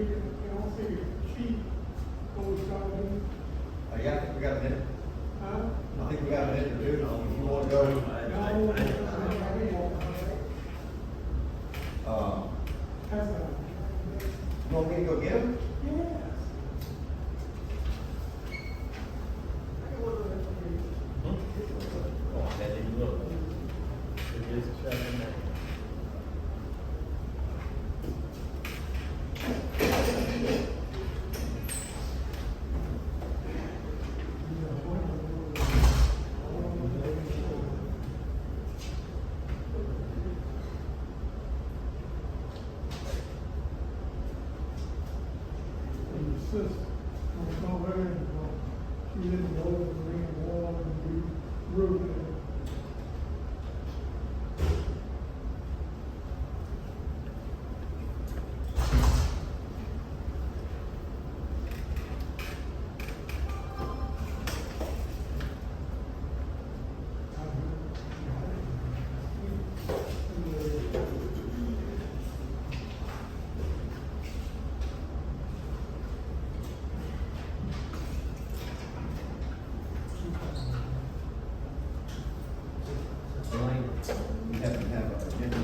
can I see a sheet before we start doing? Yeah, I think we got a minute. Huh? I think we got a minute or two. If you want to go, No, that's a, you want me to go get them? yes. Oh, that didn't look. It is shutting down. And the sister, I'm so very, she didn't go to the ring of water and be rude. Elaine, we happen to have an agenda.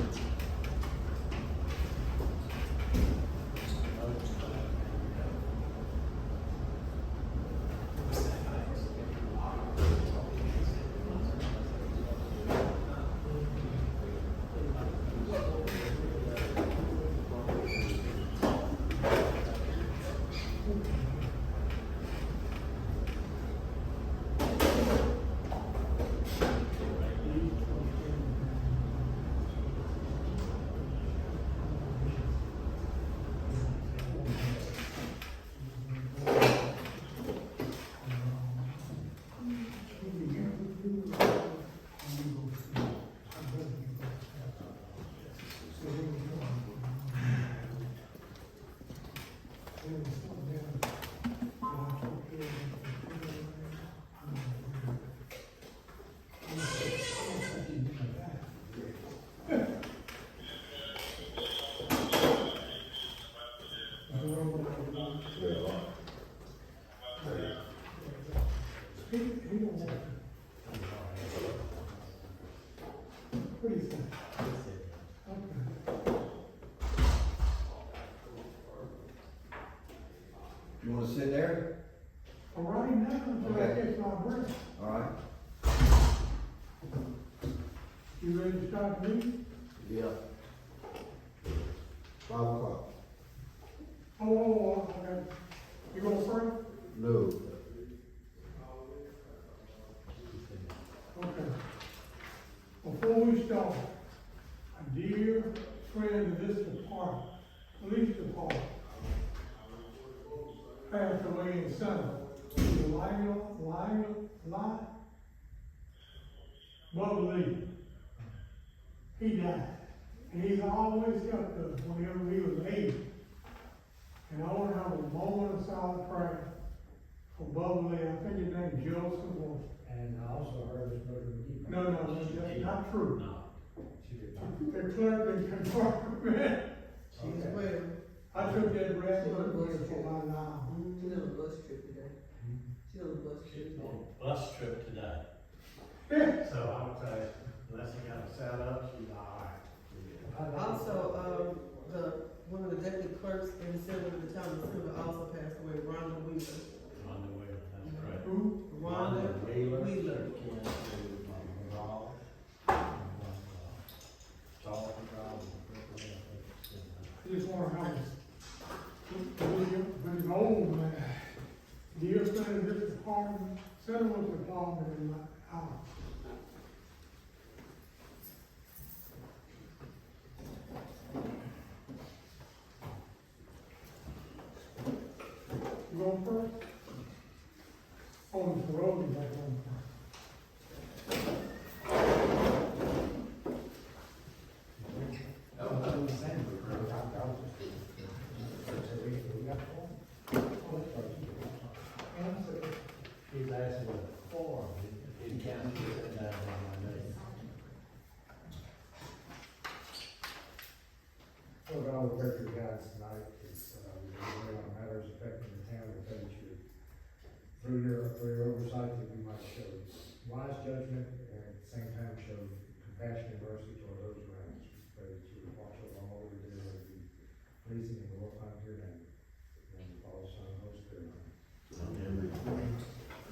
He don't want to. What do you think? Okay. You want to sit there? All right, now, until I Okay. catch my breath. All right. You ready to start the meeting? Yeah. 5 o'clock. Oh, okay. You go first? No. Okay. Before we start, a dear friend of this department, police department, passed away in summer. Bubbly. He died. And he's always got the, whenever he was 80. And I want to have a moment of silent prayer for Bubbly. I think his name is Joseph or. And I also heard his brother Keith. No, that's not true. No, she did not. The clerk didn't confirm it. She's Okay. well. I took that red blood pressure for my now. She's on a bus trip today. She's on a bus trip She's today. on a bus trip today. So I would say, unless he got it set up, she's all right. Also, one of the deputy clerks in the center of the town of Silver also passed away, Rhonda Wheeler. Rhonda Wheeler, that's correct. Who? Rhonda Wheeler. I just want to have a, when he's old man, dear friend of this department, settlement department in my house. You going first? Oh, Mr. Rose is back on first. He's asking what the form, he can't sit down on my name. What all the record guys tonight is, through your oversight, that we might show wise judgment and at the same time show compassion and mercy toward those around us. We pray that you would watch over all that we do and be pleasing and glorifying your name. And the Father, Son, and Holy Spirit.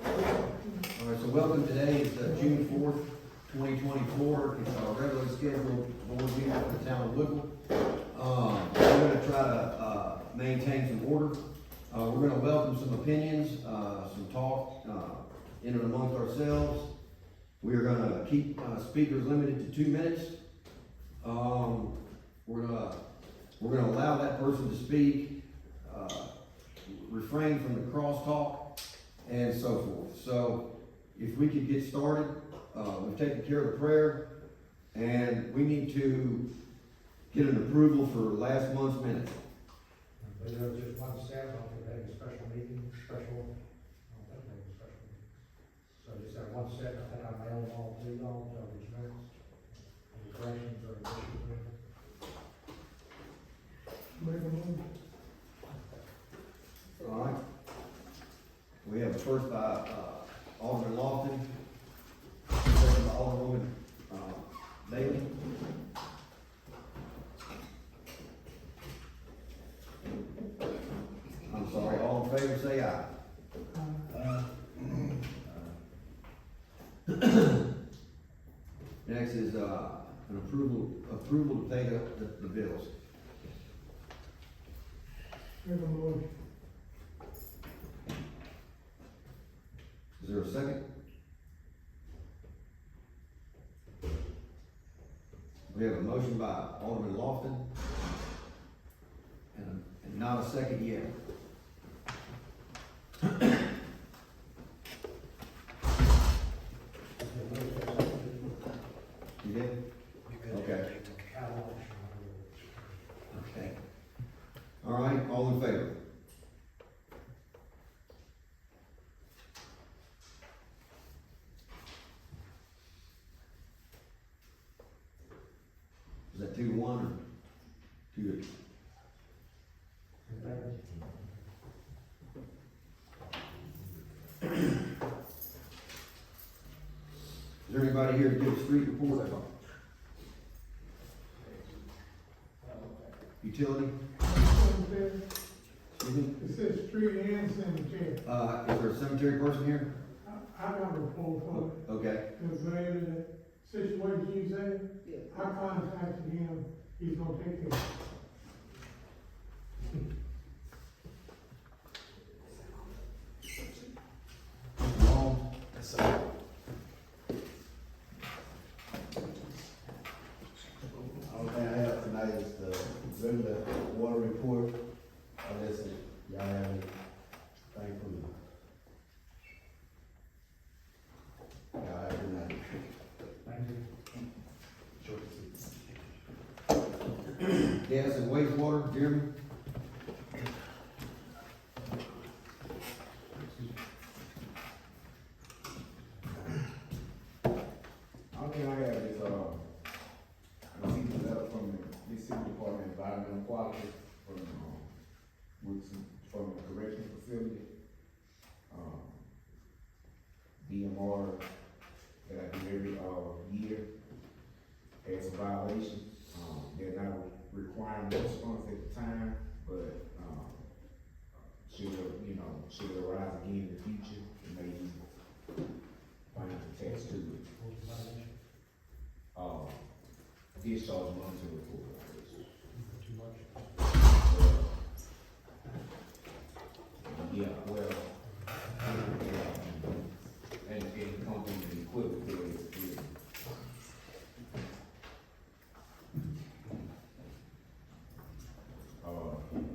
All right, so welcome. Today is June 4th, 2024. It's our regularly scheduled board meeting for the town of Woodville. We're going to try to maintain some order. We're going to welcome some opinions, some talk in and amongst ourselves. We are going to keep speakers limited to 2 minutes. We're going to allow that person to speak, refrain from the crosstalk, and so forth. So if we could get started, we've taken care of the prayer, and we need to get an approval for last month's minutes. But there was just one step, I don't think they had a special meeting, I don't think they had a special meeting. So just that one step, I think I mailed all three of these minutes. Any corrections or additions or anything? Make a move. All right. We have a first by Alderman Lofton, second by Alderwoman Bailey. I'm sorry, all in favor say aye. Next is an approval to pay the bills. Make a move. Is there a second? We have a motion by Alderman Lofton and not a second yet. You did? Okay. Okay. All right, all in favor? Is that 2-1 or 2-2? Is there anybody here to give a street report? Utility? Excuse me? It says street and cemetery. Is there a cemetery person here? I got a report for it. Okay. The man in that situation you said, Yeah. I contacted him, he's gonna take care of it. Long. All thing I have tonight is the regular water report, unless y'all have anything for me. Y'all have a good night. Thank you. Gas and wastewater, Jeremy? All thing I have is, I received a letter from the Mississippi Department of Environmental Quality from the correctional facility. DMR that I do every, year has a violation. They're not requiring those funds at the time, but, should it arise again in the future, it may be fines attached to it. Discharge monitoring report. Too much. Yeah, well, and it comes from the equipment that is.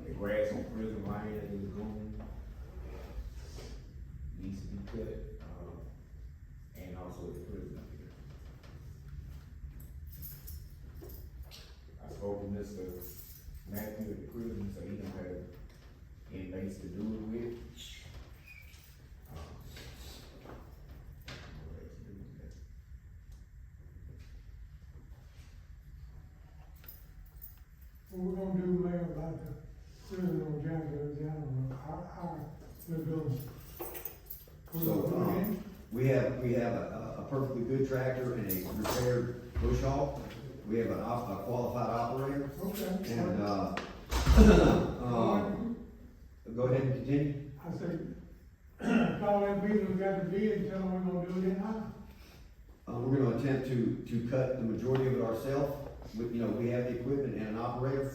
The grass on prison line is growing. Needs to be cut, and also the prison up here. I spoke to Mr. Matthew at the prison, so he don't have inmates to do it with. What we're gonna do, Mayor, about the prison on January, I don't know, our, we're going, So, we have a perfectly good tractor and a repaired bush hog. We have a qualified operator, Okay. and, go ahead and continue. I said, call that meeting, we got the bid, and tell them we're gonna do it in house. We're gonna attempt to cut the majority of it ourselves. We have the equipment and an operator.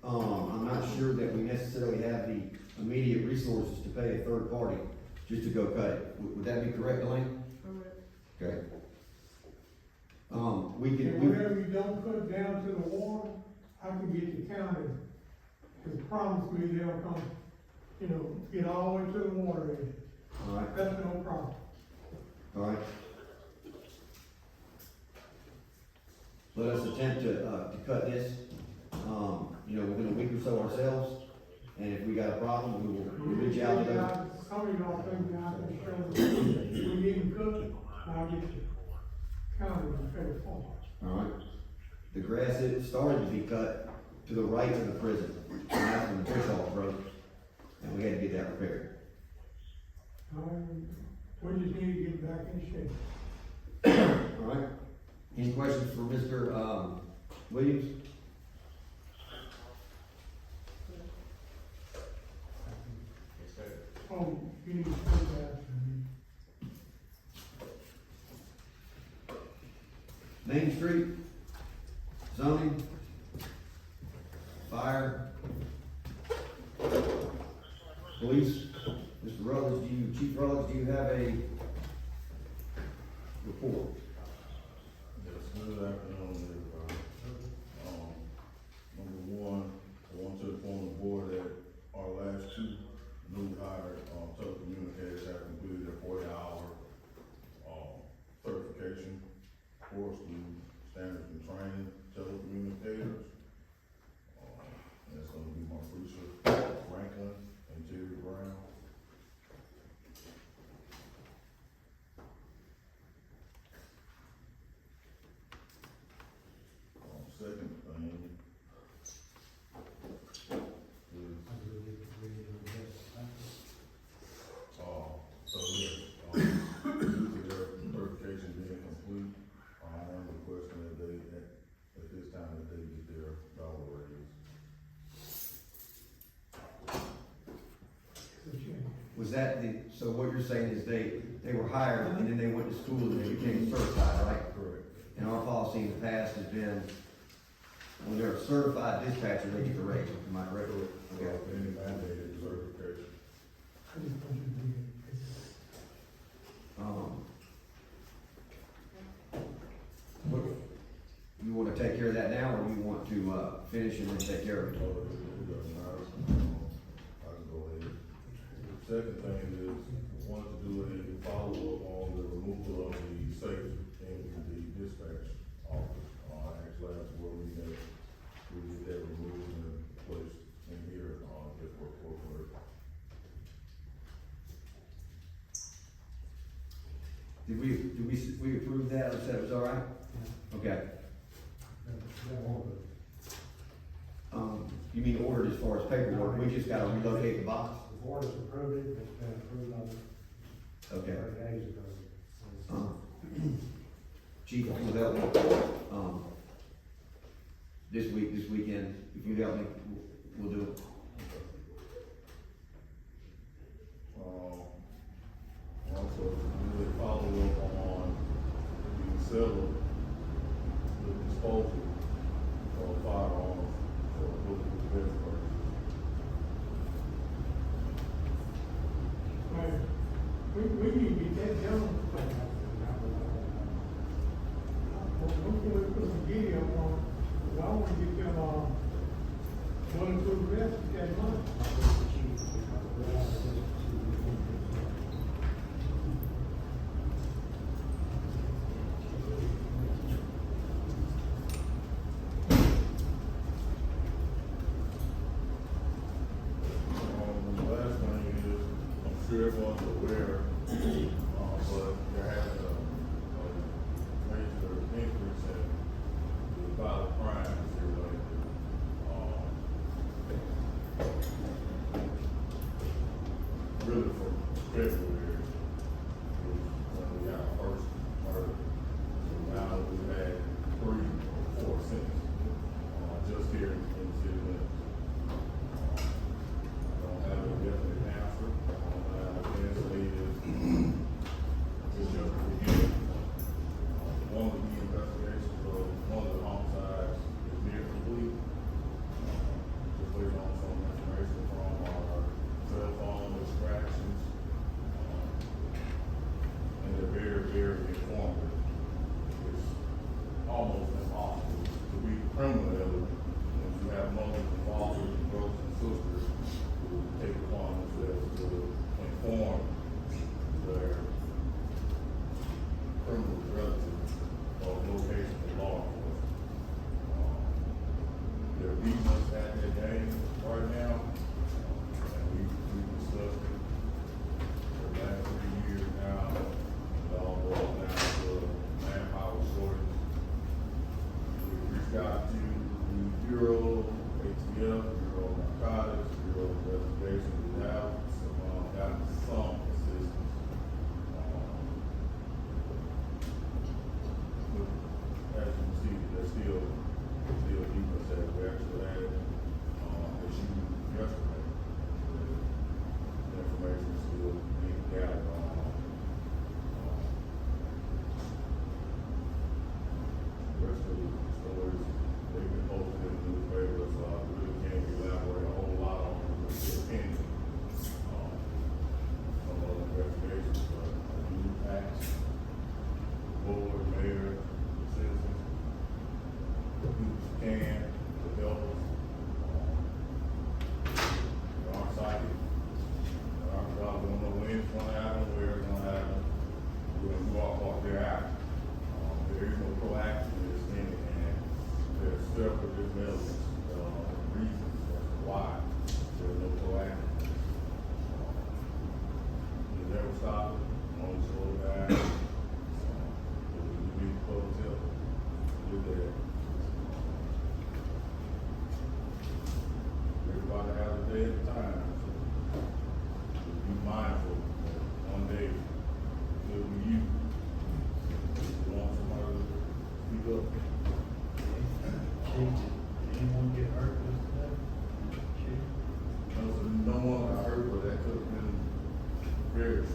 I'm not sure that we necessarily have the immediate resources to pay a third party just to go cut it. Would that be correct, Elaine? Correct. Okay. And whatever you don't put down to the water, I can get the county, to promise me they'll come, get all the way to the water edge. All right, That's no problem. all right. Let us attempt to cut this, within a week or so ourselves, and if we got a problem, we'll reach out to them. Some of y'all think that I can show we need to cook, I'll get the county to pay for it. All right. The grass, it started to be cut to the right of the prison, and that's when the bush hog broke, and we had to get that repaired. We just need to get back in shape. All right. Any questions for Mr. Williams? Oh, you need to pay that to me. Main Street, zoning, fire, police. Mr. Rutledge, Chief Rutledge, do you have a report? Yes, good afternoon, everybody. Number one, I want to inform the board that our last two new hired, telecommunicators have completed their 40-hour, certification course through standards and training telecommunicators. That's gonna be Marfrecia Franklin and Terry Brown. Second thing is, due to their certification being complete, I am requesting that they, at this time, that they get their dollar raise. Was that so what you're saying is they were hired and then they went to school and they became certified, right? Correct. And our policy in the past has been, when they're a certified dispatcher, they get the raise, am I correct? Okay. Any mandated certification. I just want you to be. What, you wanna take care of that now, or you want to, finish and then take care of it? It doesn't matter. I can go ahead. Second thing is, I wanted to do a follow-up on the removal of the safe in the dispatch office. Actually, that's where we get that removed and placed in here, just for corporate. Did we approve that, or said it was all right? Okay. You mean ordered as far as paperwork, we just gotta relocate the box? The board has approved it, it's been approved on Okay. 30 days ago. Chief, if you'll help me, this weekend, if you help me, we'll do it. Also, we will follow up on the sale, the disposal of firearms for Woodville purposes. Right. We need to get that done. Hopefully we put some video on it, 'cause I wanna get them, bulletproof vests with that money. The last thing is, I'm sure everyone's aware, but they're having a major increase in the violent crimes here lately. Really from February,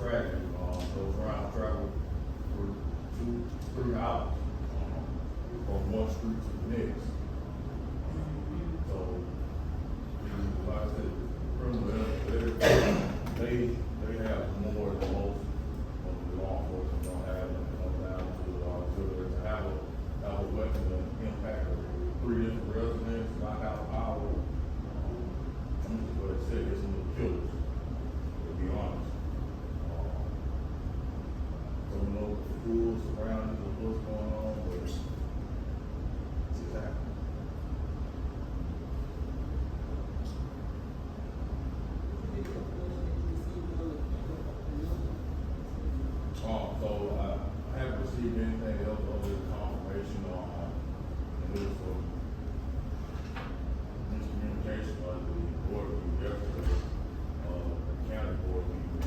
traffic, those rounds travel for 2-3 hours, from one street to the next. So, like I said, criminal, they have more than most of the law enforcement don't have, and they come down to have a weapon that impact 3 different residents, knock out power. I'm just gonna say it's some little killers, to be honest. Don't know the rules around it, or what's going on, but it's just happening. So I haven't received anything else other than confirmation on, and it was from miscommunication by the board meeting yesterday, the county board meeting.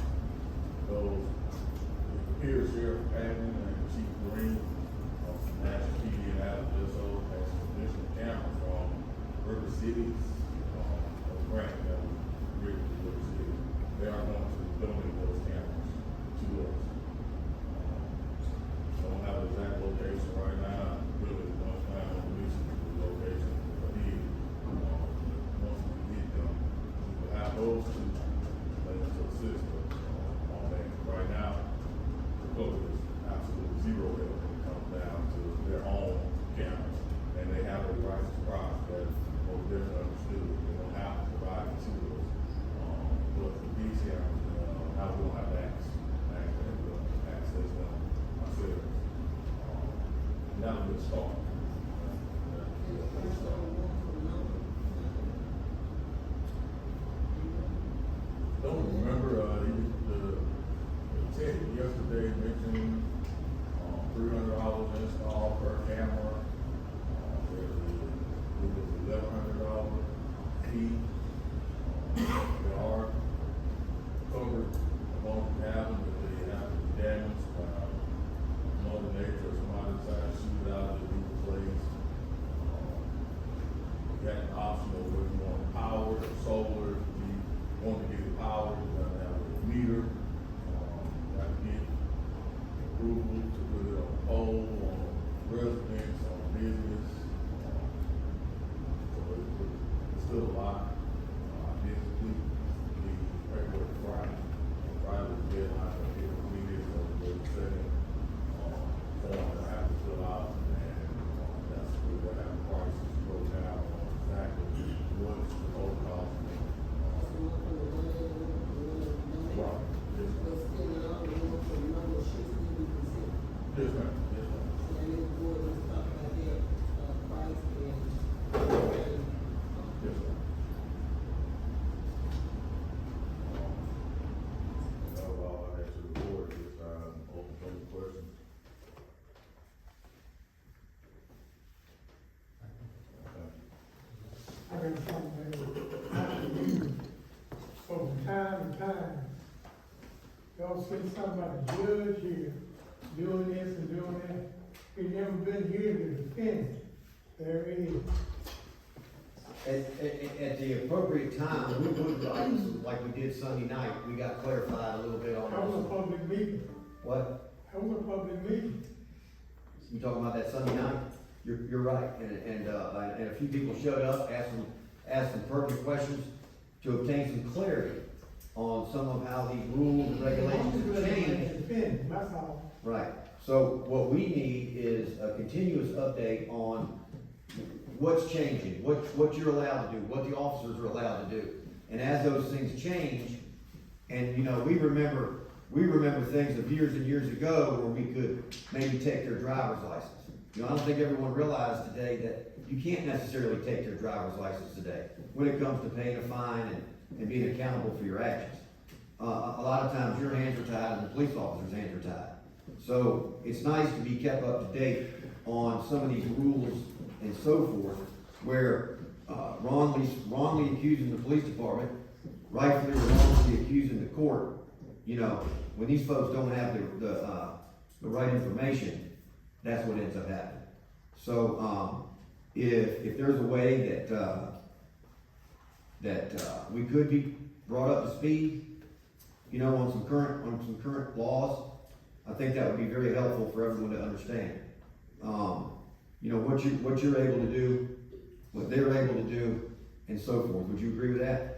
So it appears Sheriff Patton and Chief Green of National PD and Alderman has some additional cameras from River Cities, a grant that was written to River City. They are going to donate those cameras to us. Don't have the exact location right now. Really, don't plan on releasing the location. But once we get them, we will have those two things to assist us on that. Right now, the public is absolutely zero help when it comes down to their own cameras, and they have a right to price that most definitely understood. They don't have to provide it to us. But for these cameras, now we don't have access them ourselves. That was a good start. Don't remember, Ted yesterday mentioned, $300 install per camera. It was $1,100 fee. They are covered among the cabin, but they have to be damaged by Mother Nature, somebody decides to shoot it out, to be replaced. You got an option of whether you want power or solar. If you want to get it powered, you gotta have a meter. You got to get approval to put it on pole, on residence, on business. So it's still a lot. This week, the paperwork Friday. Friday was the deadline to get completed, so we're setting form that I have to fill out, and that's where we have prices broken down on exactly what's the total cost. Right. Yes, ma'am. Yes, ma'am. Yes, ma'am. Yes, ma'am. That was all I had to report this time. Open for any questions. I got something from time to time. Y'all see something about the judge here doing this and doing that. He's never been here to defend it. There it is. At the appropriate time, we would, like we did Sunday night, we got clarified a little bit on That was a this. public meeting. What? That was a public meeting. You talking about that Sunday night? You're right, and a few people showed up, asked some pertinent questions to obtain some clarity on some of how these rules and regulations have changed. Defend, that's all. Right, so what we need is a continuous update on what's changing, what you're allowed to do, what the officers are allowed to do. And as those things change, and you know, we remember things of years and years ago where we could maybe take their driver's license. You know, I don't think everyone realized today that you can't necessarily take their driver's license today when it comes to paying a fine and being accountable for your actions. A lot of times your hands are tied and the police officer's hands are tied. So it's nice to be kept up to date on some of these rules and so forth, where wrongly accusing the police department, rightfully or wrongfully accusing the court. You know, when these folks don't have the right information, that's what ends up happening. So if there's a way that we could be brought up to speed, you know, on some current laws, I think that would be very helpful for everyone to understand. You know, what you're able to do, what they're able to do, and so forth. Would you agree with that?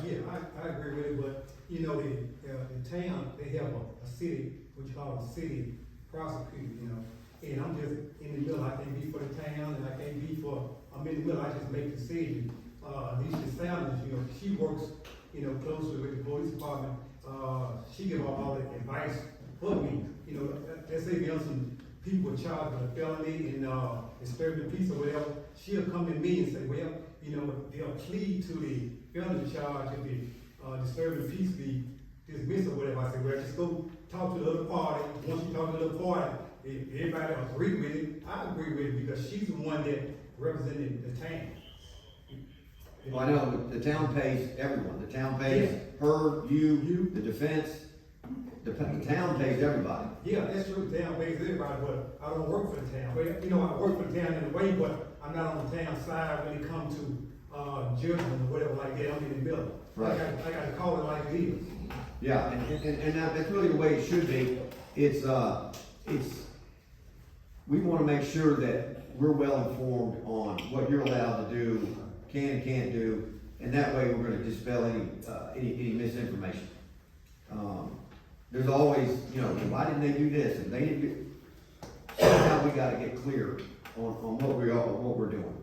Yeah, I agree with it, but, you know, the town, they have a city, what you call a city prosecutor, you know, and I'm just in the middle, I can't be for the town, and I can't be for, I'm in the middle, I just make decisions. Alicia Sanders, you know, she works, you know, closely with the police department, she give all the advice for me, you know, let's say there's some people were charged with a felony and, disturbing peace or whatever, she'll come to me and say, well, you know, they'll plead to the felony charge if the, disturbing peace be dismissed or whatever. I say, well, just go talk to the other party. Once you talk to the other party, if everybody agree with it, I agree with it because she's the one that represented the town. Well, I know, the town pays everyone. The town pays her, you, the defense. The town pays everybody. Yeah, that's true, the town pays everybody, but I don't work for the town. Well, you know, I work for the town in a way, but I'm not on the town side when it comes to, judgment or whatever like that. I'm in the middle. Right. I gotta call it like it is. Yeah, and that's really the way it should be. It's, we wanna make sure that we're well informed on what you're allowed to do, can and can't do, and that way we're gonna dispel any misinformation. There's always, you know, why didn't they do this, and they didn't do, somehow we gotta get clear on what we're doing.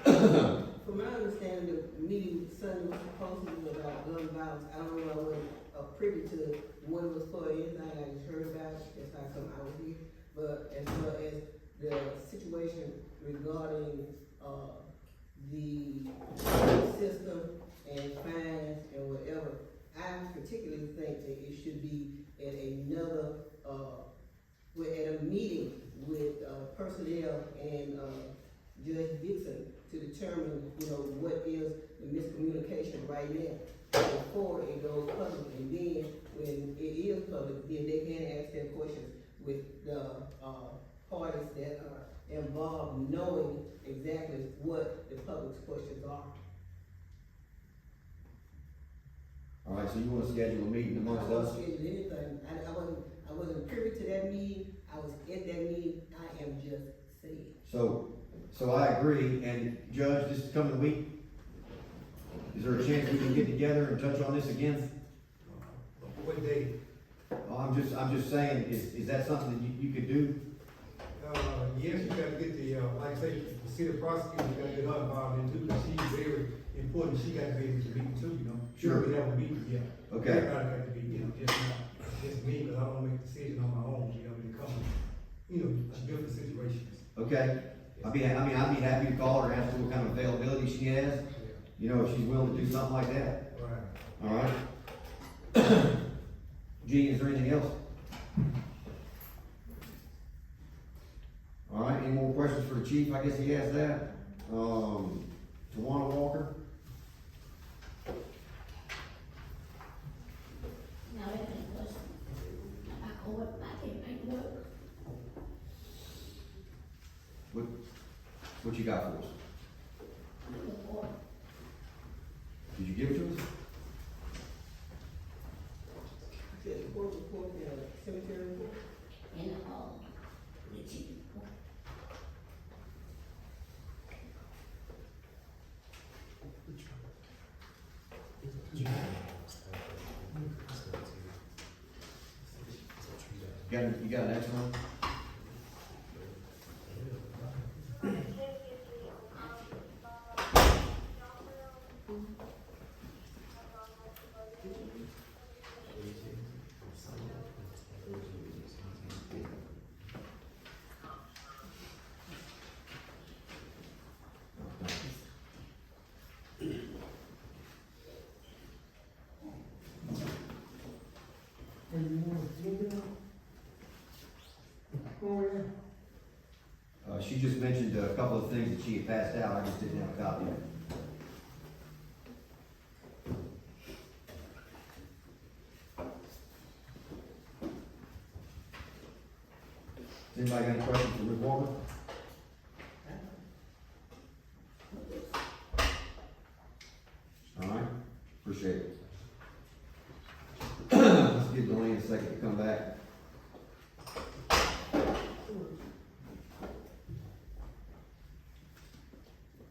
From my understanding, the meeting Sunday was supposed to be about gun violence. I don't know, I wasn't privy to what it was for, anything, I just heard about it, that's how come I was here. But as far as the situation regarding, the system and fines and whatever, I particularly think that it should be at another, at a meeting with, personnel and, Judge Dixon to determine, you know, what is the miscommunication right now before it goes public. And then when it is public, then they can ask their questions with the, parties that are involved, knowing exactly what the public's questions are. All right, so you wanna schedule a meeting amongst I don't us? schedule anything. I wasn't privy to that meeting. I was at that meeting. I am just saying. So I agree, and Judge, this coming week, is there a chance we can get together and touch on this again? What day? I'm just saying, is that something that you could do? Yes, you gotta get the, like I say, the city prosecutor, you gotta get her involved in too, because she's very important, she got to be in the meeting too, you know? Sure. We have a meeting, yeah. Okay. Everybody got to be, you know, just me, because I don't make decisions on my own, you know, when it comes, you know, different situations. Okay, I'd be happy to call her and ask her what kind of availability she has, you know, if she's willing to do something like that. Right. All right? Gene, is there anything else? All right, any more questions for the chief? I guess he has that. Tawana Walker? Now, that ain't question. I can't make work. What you got for us? Did you give it to us? The court report, the cemetery report. And, the chief. You got an extra one? And you want to look at it? Oh, yeah. She just mentioned a couple of things that she had passed out, I just didn't have a copy of it. Does anybody got any questions for Ms. Walker? All right, appreciate it. give Delaney a second to come back.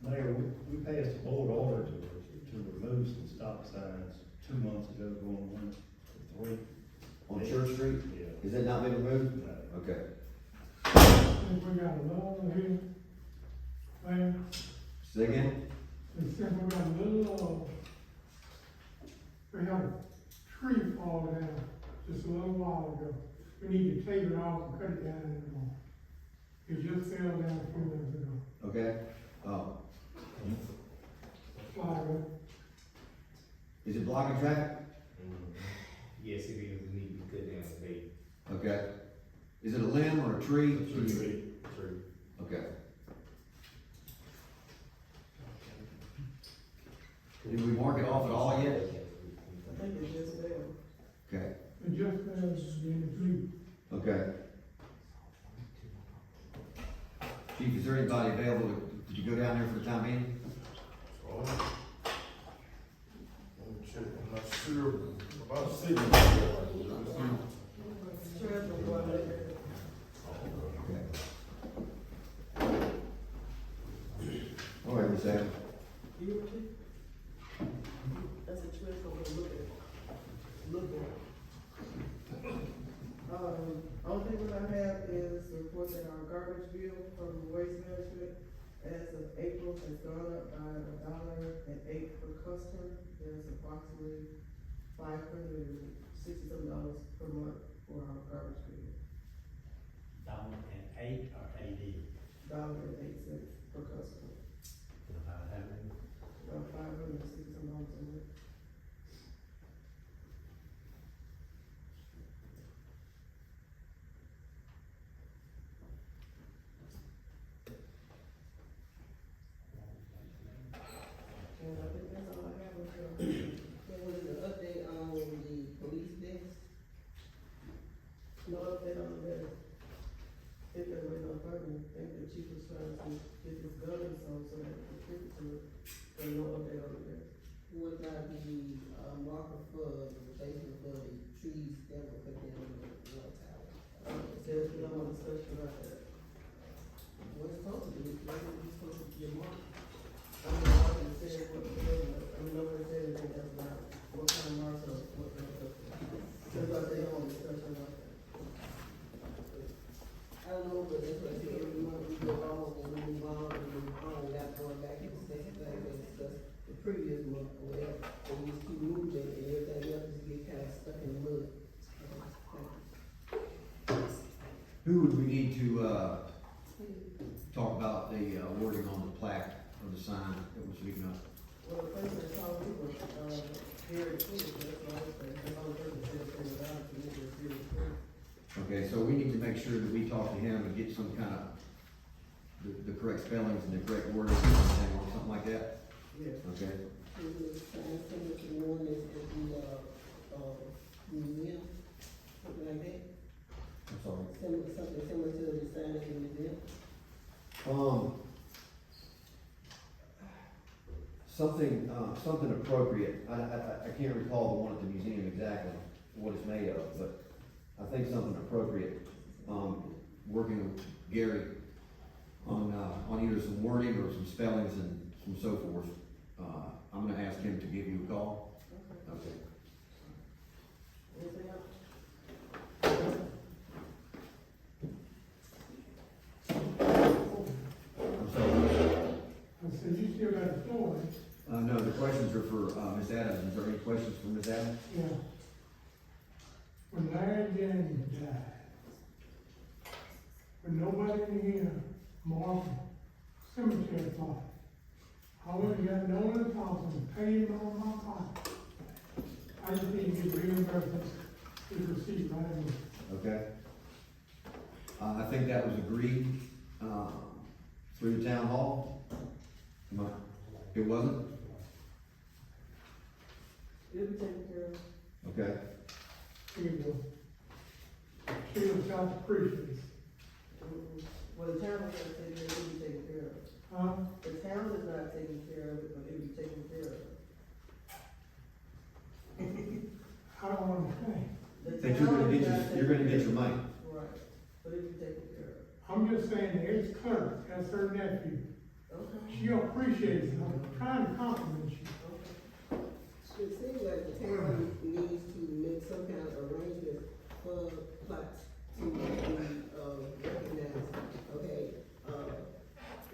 Mayor, we passed a board order to remove some stop signs 2 months ago, going 1 to 3. On Church Street? Yeah. Has that not been removed? No. Okay. Since we got a law here, man, Say again? and since we got a little, we had a tree fall down just a little while ago. We need to take it off and cut it down anymore. It just fell down a few minutes ago. Okay. Slide up. Is it blocking traffic? Yes, it is, we need to cut down the date. Okay. Is it a limb or a tree? True. Okay. Did we mark it off at all yet? I think it's just there. Okay. It just fell in the tree. Okay. Chief, is there anybody available? Could you go down there for the time being? Let me check, I'm not sure about city. Sheriff will go out there. Okay. All right, Ms. Adams. That's a trip over to look at. Look at. Only thing that I have is the report that our garbage bill from Waste Management as of April has gone up by $1.08 per customer. There's approximately $567 per month for our garbage bill. $1.08 or 80? $1.08 per customer. About how many? About $567 a month. And I think that's all I have with you. There was an update on the police desk. No update on the desk. If they're waiting on funding, I think the chief was trying to get his gun sold so that the people could, but no update on the desk. What about the, marker for the replacement for the trees that were put down in the water tower? There's no more discussion about that. What's supposed to be, what is it supposed to be a marker? I mean, I already said what the nobody said anything else about what kind of marks or what kind of stuff. Seems like they don't want discussion about that. I don't know, but that's what I said, every month we go on and we move on and we move on, without going back and discussing things we discussed the previous month or whatever. And we just keep moving and everything else just get kind of stuck in the mud. Who would we need to, talk about the, wording on the plaque or the sign that we're speaking of? Well, the person that called me was, Gary King, that's why I said, the only person that said something about it, to me was Gary King. Okay, so we need to make sure that we talk to him and get some kind of, the correct spellings and the correct wording or something like that? Yes. Okay, Similar to the one that's at the, museum, something like that. I'm sorry. Something similar to the sign at the museum. Something appropriate, I can't recall the one at the museum exactly, what it's made of, but I think something appropriate, working with Gary on either some wording or some spellings and so forth. I'm gonna ask him to give you a call. Okay. Anything else? I'm sorry. I said, you still got the floor, eh? No, the questions are for, Ms. Adams. Is there any questions for Ms. Adams? Yeah. When Larry Jennings died, when nobody in here marked cemetery plot, I went and got Nolan Thompson, paid him on my pocket. I just need to get reimbursement, his receipt right away. Okay. I think that was agreed, through the town hall. It wasn't? It'll be taken care of. Okay. Here you go. She was South Appreciates. Well, the town is not taking care of it, it'll be taken care of. Huh? The town is not taking care of it, but it'll be taken care of. I don't understand. that you're gonna get your money. Right, but it be taken care I'm just saying, the ex-clerk, that's her nephew. of. Okay. She appreciates it, I'm trying to compliment you. It seems like the town needs to make some kind of arrangement for plots to be, recognized, okay?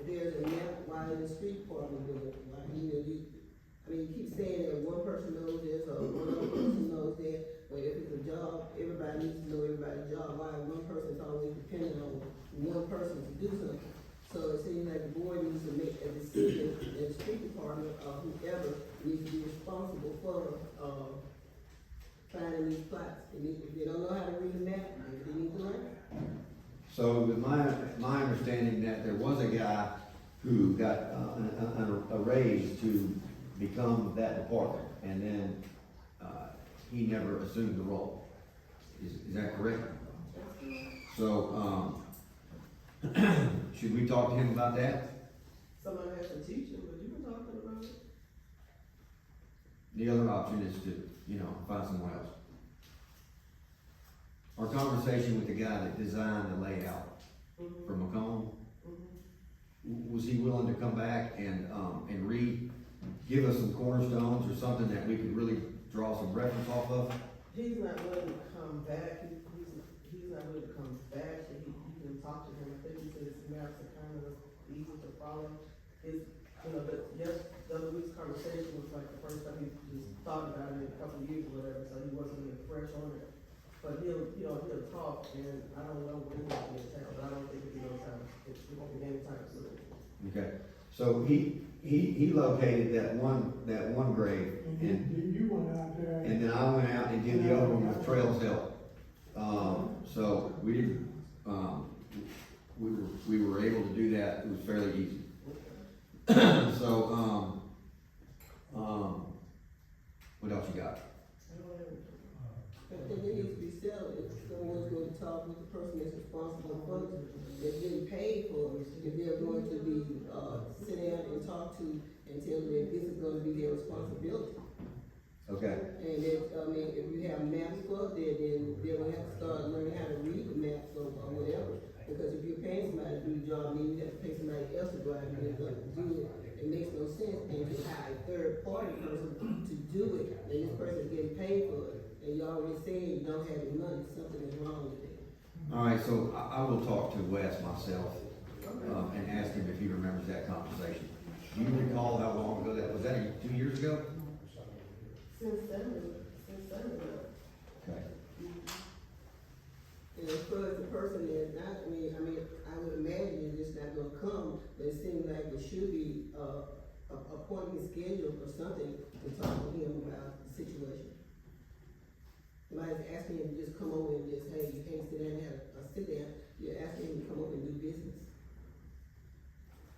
There's a map why the street department doing it, like, you keep saying that one person knows this, or one other person knows that, but if it's a job, everybody needs to know everybody's job, why one person's always dependent on one person to do something. So it seems like the board needs to make a decision, and the street department, or whoever, needs to be responsible for, finding these plots. And if they don't know how to read the map, maybe they need to learn. So with my understanding that there was a guy who got a raise to become that department, and then, he never assumed the role. Is that correct? So, should we talk to him about that? Somebody has to teach them, but you can talk to them about it. The other option is to, find someone else. Our conversation with the guy that designed the layout for Macomb, was he willing to come back and give us some cornerstones or something that we could really draw some reference off of? He's not willing to come back, he's not willing to come back, so you can talk to him, I think he said his maps are kind of easy to follow. The other week's conversation was like the first time he just thought about it in a couple of years or whatever, so he wasn't really fresh on it. But he'll talk, and I don't know when he'll be in town, but I don't think it'll be no time, it won't be any time soon. Okay, so he located that one grave, and You went out there. then I went out and did the other one with Trails Help. So we didn't, we were able to do that, it was fairly easy. So, what else you got? I think it needs to be settled, if someone's going to talk with the person that's responsible for it, that's getting paid for it, if they're going to be, sit down and talk to, and tell them that this is gonna be their responsibility. Okay, And that, if you have maps for it, then they're gonna have to start learning how to read the maps or whatever. Because if you're paying somebody to do the job, then you have to pay somebody else to go out and do it. It makes no sense, and to hire a third party person to do it, and this person's getting paid for it, and you already said you don't have the money, something is wrong with it. all right, so I will talk to Wes myself, and ask him if he remembers that conversation. Do you recall how long ago that was? That 2 years ago? Since then. Okay. And as far as the person is not, I would imagine it's just not gonna come, but it seems like it should be, appointment scheduled or something to talk to him about the situation. Somebody's asking him to just come over and just, hey, you can't sit down and have a sit down, you're asking him to come over and do business.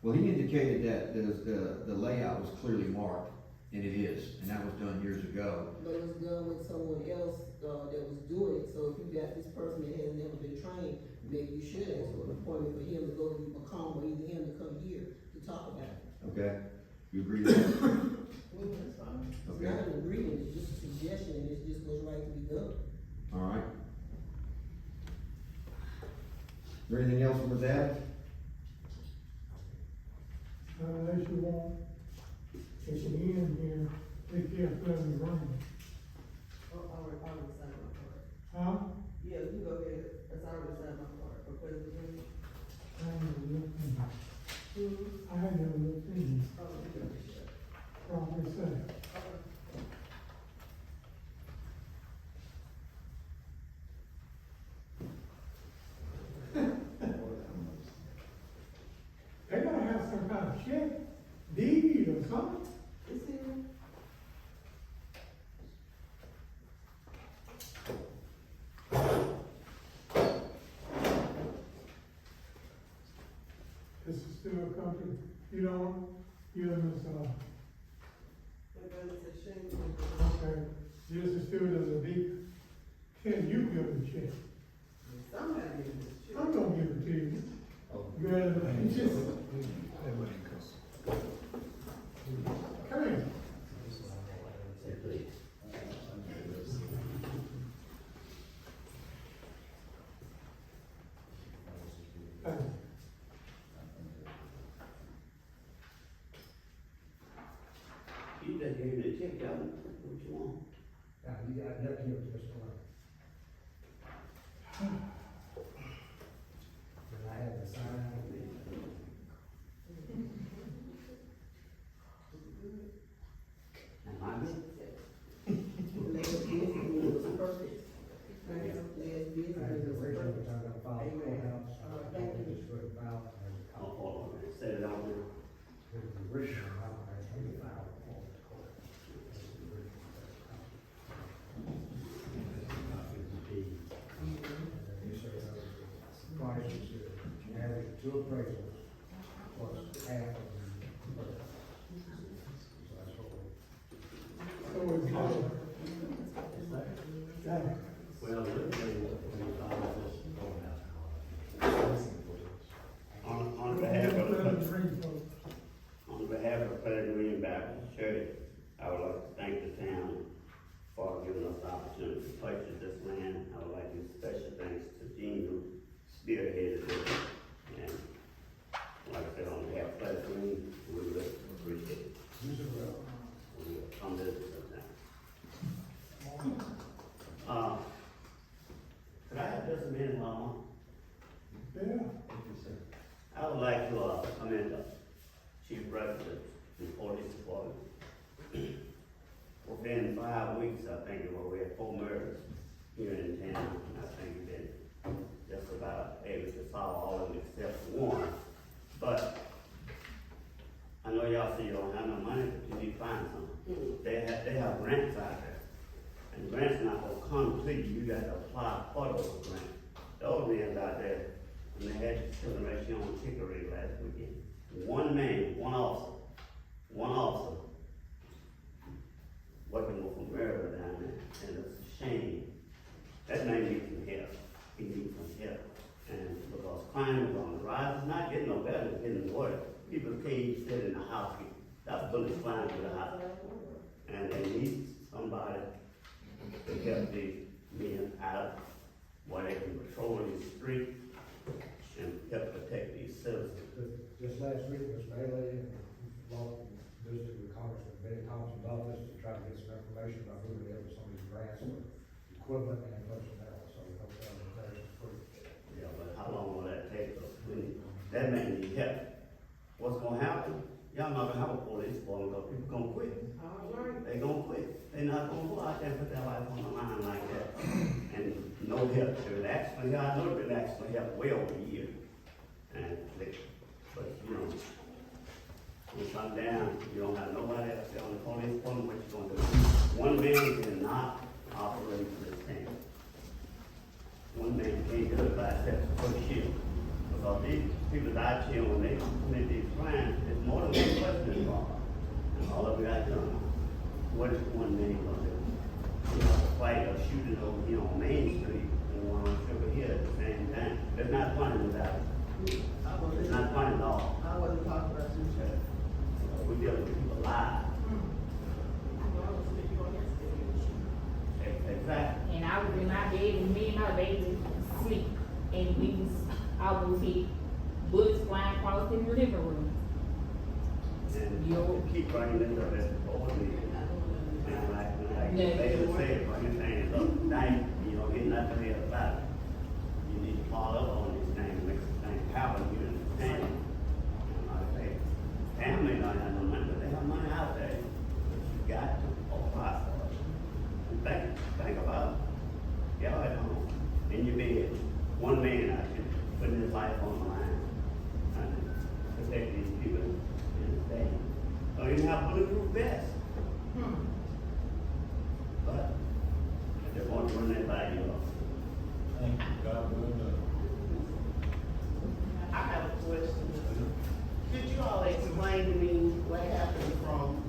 Well, he indicated that the layout was clearly marked, and it is, and that was done years ago. But it was done with someone else, that was doing it, so if you got this person that has never been trained, maybe you should ask for an appointment for him to go to Macomb, or either him to come here to talk about it. Okay, you agree with that? That's fine. It's Okay. not an agreement, it's just a suggestion, and it's just what's right to be done. All right. Is there anything else that was added? Unless you want, at the end here, take care of Pleasant Green. I'll sign my part. Huh? Yeah, you can go ahead, that's already signed my part for President Green. I ain't never looked in it. I ain't never looked in it, Oh, you got it, sure. probably say. They gotta have some kind of check, deed or something. It's here. This is still a company, you don't, you and Ms. It's a shame. Okay, this is still as a big, can you give a check? Somebody did this. I'm gonna give it to you. Good, just. Come here. just gave you the check, y'all, what you want? Now, you got nothing here, Mr. Lane. And I have the sign. And I get, Last business was perfect. Last business I had the was original, which perfect. I'm gonna file the courthouse, I just put it out, and there's a oh, copy. hold on, set it out there. There's the original, I think the file for the court. That's the original, that's the copy. Copy of the deed. And then you say, the price is, average two appraisals, plus half of the purchase. So that's what we. So it's, Well, on behalf of the Pleasant Green Baptist Church, I would like to thank the town for giving us the opportunity to purchase this land. I would like to give special thanks to Gene who spearheaded it. And like I said, on behalf of Pleasant Green, we really appreciate it. We'll come to this sometime. Could I have just a minute, Mama? yeah, I would like to, commend the chief resident and police department. Within 5 weeks, I think we had 4 murders here in town, and I think we've been just about able to solve all of them except for one. But I know y'all say you don't have no money, but you need to find something. They have grants out there, and grants not gonna come to you, you gotta apply for those grants. Those men out there, and they had children ratio on Chicory last weekend. One man, one officer, working with a murder down there, and it's a shame. That man needs some help, he needs some help. And because crime is on the rise, it's not getting no better, it's getting worse. People can't even sit in the house, that's bullets flying through the house. And they need somebody to help these men out where they can patrol these streets and help protect these citizens. Just last week, Mr. Bailey visited with Congressman Ben Thompson's office to try to get some information about moving over some of these grants for equipment and personnel, so we hope that is free. Yeah, but how long will that take us? That man needs help. What's gonna happen? Y'all not gonna have a police department, because people gonna quit. They gonna quit. They not gonna go out there and put their life on the line like that. And no help to it. Actually, I know it actually helped way over a year. And but you know, when you come down, you don't have nobody else there on the police department, what you gonna do? One man cannot operate this thing. One man can't do it by himself for sure. Because these people out here, when they commit these crimes, it's more than one person involved. And all of it got done. What is one man gonna do? You have to fight or shoot it over here on Main Street and one on Sugar Hill at the same time. It's not funny without it. It's not funny at all. I wasn't talking about you. We deal with people alive. Exactly. And I was in my bed and me and my baby sleep, and we was almost hit, bullets flying across in the living room. And Yo. keep bringing this up as the board meeting. And like they said, bring things up, now you don't get nothing else about it. You need to follow up on these things, make some things happen, you understand? And like I say, town may not have no money, but they have money out there, but you got to apply for it. And think about it. Y'all at home, in your bed, one man out here, putting his life on the line, trying to protect these people in the day. Don't even have bulletproof vests. But I just want to run that by you all. Thank you, God willing. I have a question. Could you all explain to me what happened from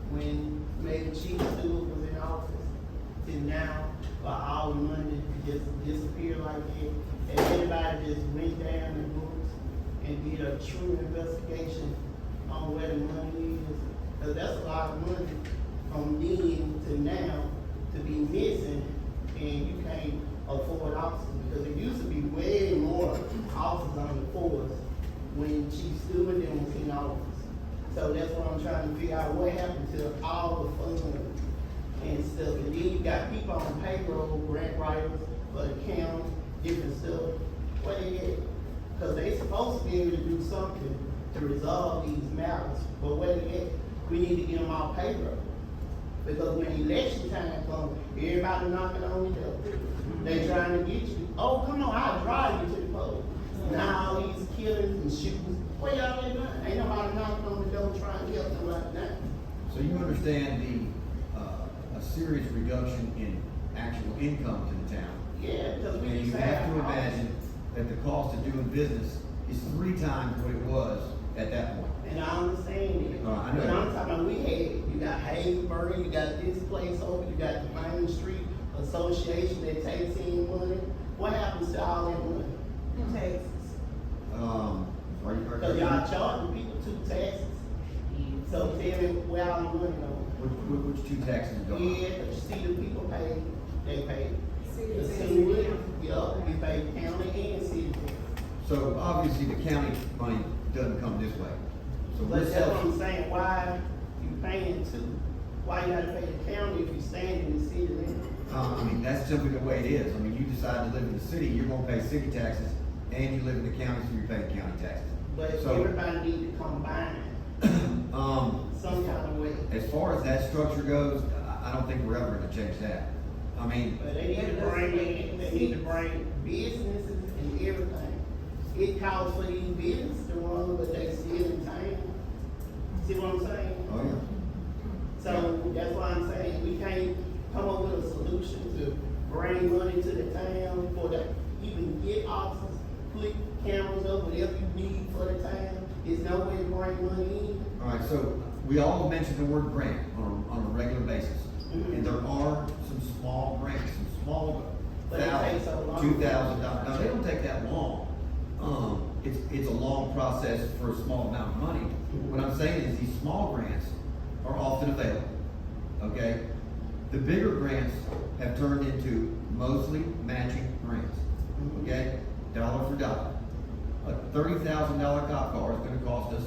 when maybe Chief Stewart was in office to now, for all the money to just disappear like that? And anybody just went down the books and did a true investigation on where the money is? Cause that's a lot of money from then to now to be missing, and you can't afford officers, because it used to be way more officers on the force when Chief Stewart was in office. So that's what I'm trying to figure out, what happened to all the got people on payroll, grant writers for the county, different stuff. Where they at? Cause they supposed to be able to do something to resolve these matters, but where they at? We need to get them off payroll. Because when election time comes, everybody knocking on your door. They trying to get you. Oh, come on, I'll drive you to the poll. Now all these killings and shootings, where y'all at now? Ain't nobody knocking on the door trying to help them right now. So you understand a serious reduction in actual income to the town. Yeah, because we And you used to have to have imagine that the cost of doing business is 3 times what it was at that point. And I understand it. I know. But I'm talking about, you got Hazelburg, you got this place over, you got the Main Street Association that takes in money. What happens to all that money? Taxes. Cause y'all charging people 2 taxes. So tell me where all the money goes. Which 2 taxes go? Yeah, but you see the people pay, they pay. The city, yeah, we pay county and city. So obviously the county money doesn't come this way. So But we're that's what self, I'm saying, why you paying 2? Why you gotta pay the county if you stand in the city limits? I mean, that's simply the way it is. I mean, you decide to live in the city, you're gonna pay city taxes, and you live in the county, so you pay county taxes. But So- everybody need to combine some kind of way. As far as that structure goes, I don't think we're ever gonna change that. I mean, But they need to bring businesses and everything. It costs for these businesses to run, but they still in town. See what I'm saying? oh yeah. So that's why I'm saying we can't come up with a solution to bring money to the town for the, even get officers, put cameras up, whatever you need for the town. There's no way to bring money in. All right, so we all mentioned the word grant on a regular basis. And there are some small grants, some small, But it takes so long. $2,000. Now, they don't take that long. It's a long process for a small amount of money. What I'm saying is these small grants are often available, okay? The bigger grants have turned into mostly matching grants, okay? Dollar for dollar. A $30,000 cop car is gonna cost us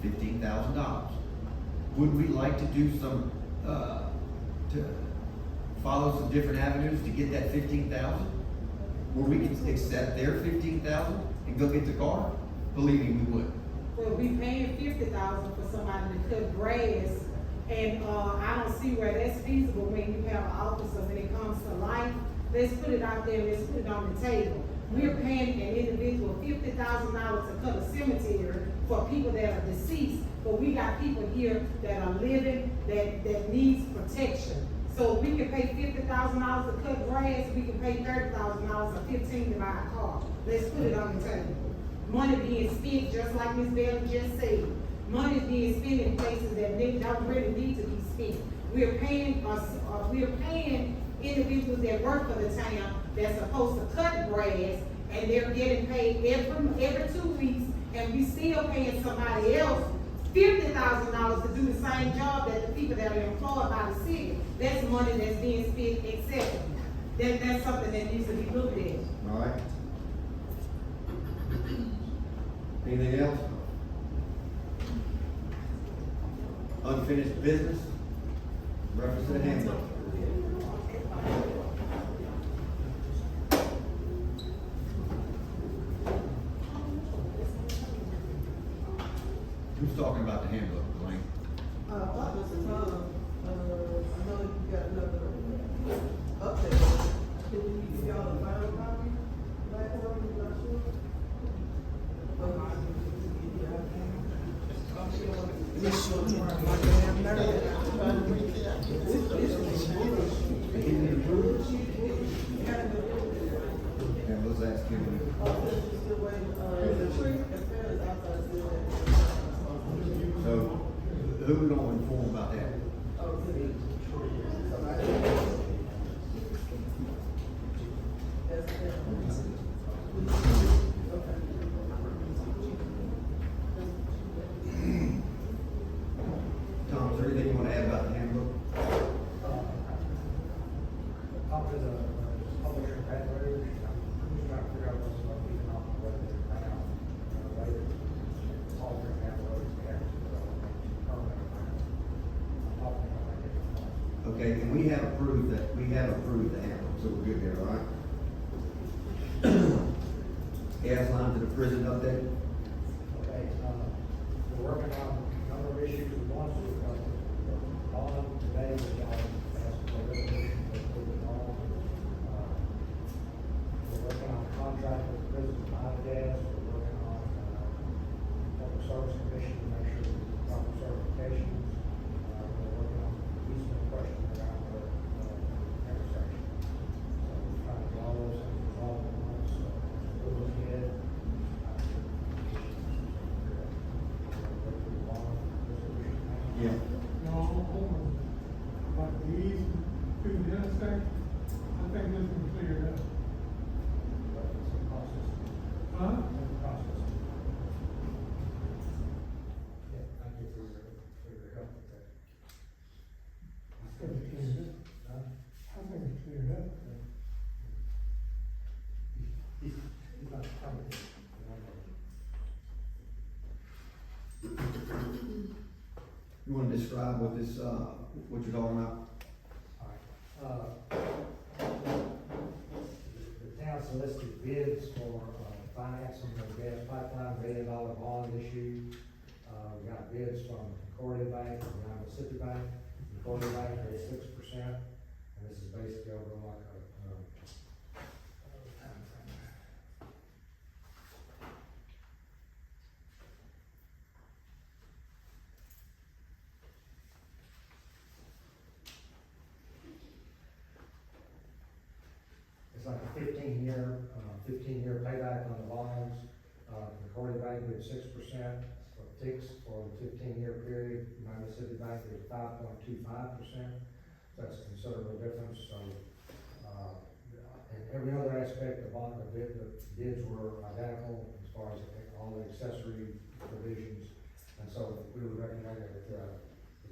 $15,000. Would we like to do some, to follow some different avenues to get that 15,000? Where we can accept their 15,000 and go get the car? Believe me, we would. Well, we paying $50,000 for somebody to cut grass, and, I don't see where that's feasible when you have an officer when it comes to life. Let's put it out there, let's put it on the table. We're paying an individual $50,000 to cut a cemetery for people that are deceased, but we got people here that are living, that needs protection. So we can pay $50,000 to cut grass, we can pay $30,000 or $15,000 to buy a car. Let's put it on the table. Money being spent, just like Ms. Bell just said. Money being spent in places that they don't really need to be spent. We're paying individuals that work for the town that's supposed to cut grass, and they're getting paid every 2 weeks, and we still paying somebody else $50,000 to do the same job that the people that are employed by the city. That's money that's being spent excessively. That's something that needs to be looked at. All right. Anything else? Unfinished business? Reference to the handbook. Who's talking about the handbook, Blaine? Mr. Tom, I know you got another update. Can we give y'all a final copy? Like, I'm not sure. And let's ask him. So, who we gonna inform about that? Tom, is there anything you wanna add about the handbook? Up to the publisher pad letters, I'm just trying to figure out what's going to be on the way right now. Later, alternate pad letters, we have to permanent. I'm talking about that. Okay, and we have approved that, so we're good there, all right? Gas line to the prison update. Okay, we're working on a number of issues we want to cover. On today, which y'all asked for a resolution to approve it all. We're working on a contract with the prison to buy the gas. We're working on, public service commission to make sure we do proper certifications. We're working on easement question around the, intersection. So we're trying to get all those things resolved at once, so we're looking at it. Yeah. Like the easement through the intersection, I think this can clear it up. Huh? Yeah, thank you for your help with that. I think it's cleared up. I think it's cleared up. He's not coming. You wanna describe what this, what you're talking about? The town solicited bids for, financing of gas pipeline, $1 million bond issue. We got bids from Concordia Bank, and Mississippi Bank. Concordia Bank is 6%, and this is basically over like a, it's like a 15-year payback on the bonds. Concordia Bank did 6%, fixed for the 15-year period. Mississippi Bank did 5.25%. That's a considerable difference, so, in every other aspect, the bids were identical as far as all the accessory provisions. And so we would recommend that, the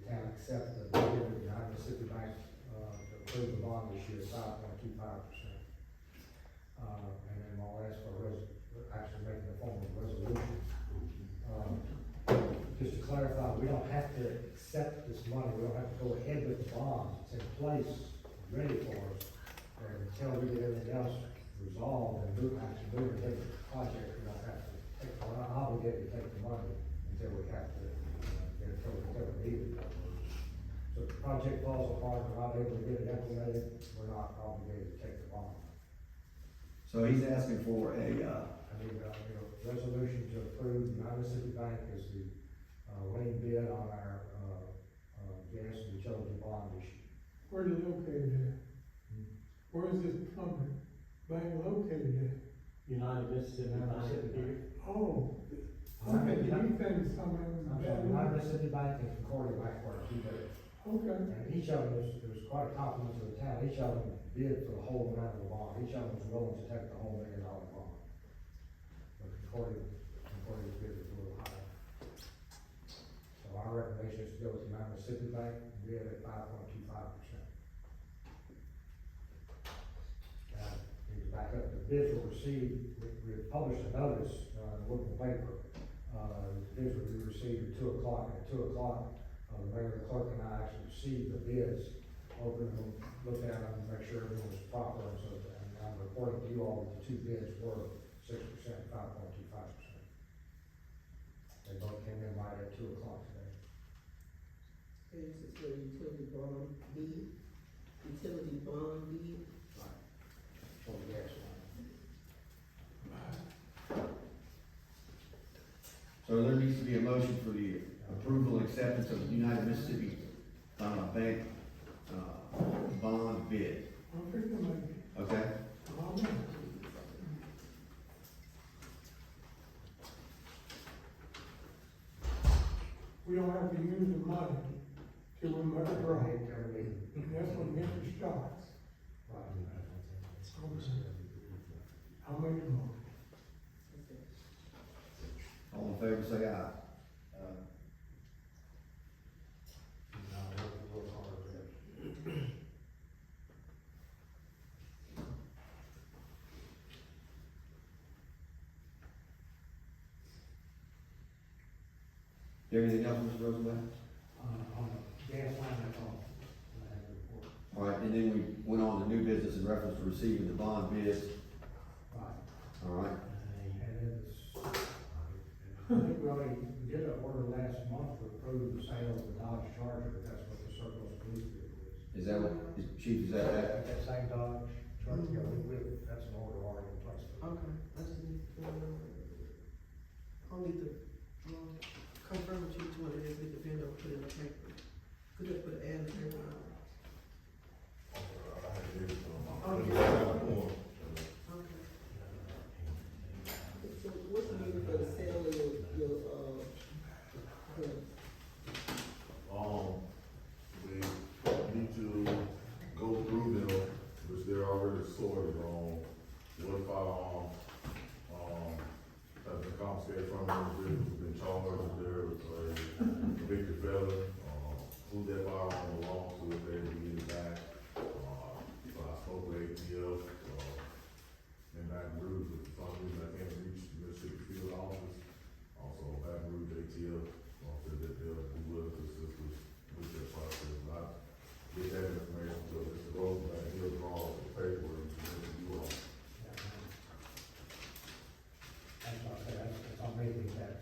town accept the bid of the Mississippi Bank, to approve the bond issue at 5.25%. And then I'll ask for actually making the form of resolution. Just to clarify, we don't have to accept this money, we don't have to go ahead with the bonds, it's in place, ready for us. And until we get everything else resolved and move and take the project, we don't have to we're not obligated to take the money until we have to, until we need it. So if the project falls apart, we're not able to get it implemented, we're not obligated to take the bond. So he's asking for a, I need, resolution to approve Mississippi Bank as the, winning bid on our, gas and utility bond issue. Where is it located at? Where is this company bank located at? United Mississippi Bank. Oh, okay, you think some of them. I'm sorry, Mississippi Bank and Concordia Bank were two bids. Okay. And each of them was quite a compliment to the town, each of them bid for the whole amount of the bond, each of them was willing to take the whole $1 million bond. But Concordia's bid was a little higher. So our recommendation is to go with the Mississippi Bank, and bid at 5.25%. To back up, the bids were received, we published a notice, in the local paper. The bids were received at 2 o'clock, and at 2 o'clock, the mayor, the clerk, and I actually received the bids, opened them, looked at them, make sure everything was proper, and so, and I'm reporting to you all that the two bids were 6%, 5.25%. They both came in right at 2 o'clock today. And this is for utility bond bid, utility bond bid. Right. For the gas line. so there needs to be a motion for the approval and acceptance of the United Mississippi, Bank, bond bid, I'm fixing to make it. okay? All right. We don't have to use the money till we make it right. That's when the interest starts. I'll make a motion. All in favor, say aye. Anything else, Mr. Rosenblatt? On the gas line, that's all. I have to report. business in reference to receiving the bond bids. Right. All right, And then I think we already did an order last month to approve the sale of the Dodge Charger, but that's what the surplus police vehicle is. is that what, Chief, is that that? That same Dodge Charger, yeah, that's an order already in place. Okay, I just need, I'll need to, confirm with you which one it is, we can put it in the paper. Could they put an ad in the paper? Okay. So what's the meaning for the sale of your, We need to go through them, which they're already sorted on, what firearm, has been confiscated from individuals who've been charged, if they're a convicted felon, who that firearm belongs to, if they ever get it back. So I spoke with ATF, in Baton Rouge, but for some reason I can't reach the Mississippi field office. Also, Baton Rouge ATF, said that they'll be willing to assist us with that process. And I get that information to Mr. Rosenback, he'll draw the paper and present it to you all. That's what I said, that's on me, that.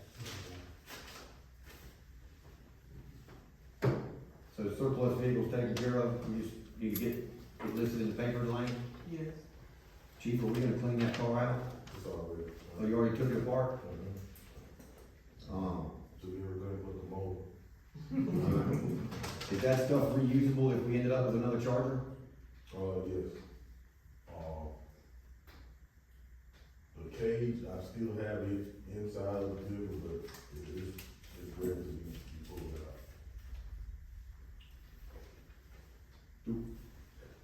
So the surplus vehicles taken care of, you get it listed in the paper, Lane? yes. Chief, are we gonna clean that car out? It's already. Oh, you already took it apart? So we were gonna put the motor. Is that stuff reusable if we ended up with another Charger? Yes. The cage, I still have it inside of the vehicle, but it's ready to be pulled out.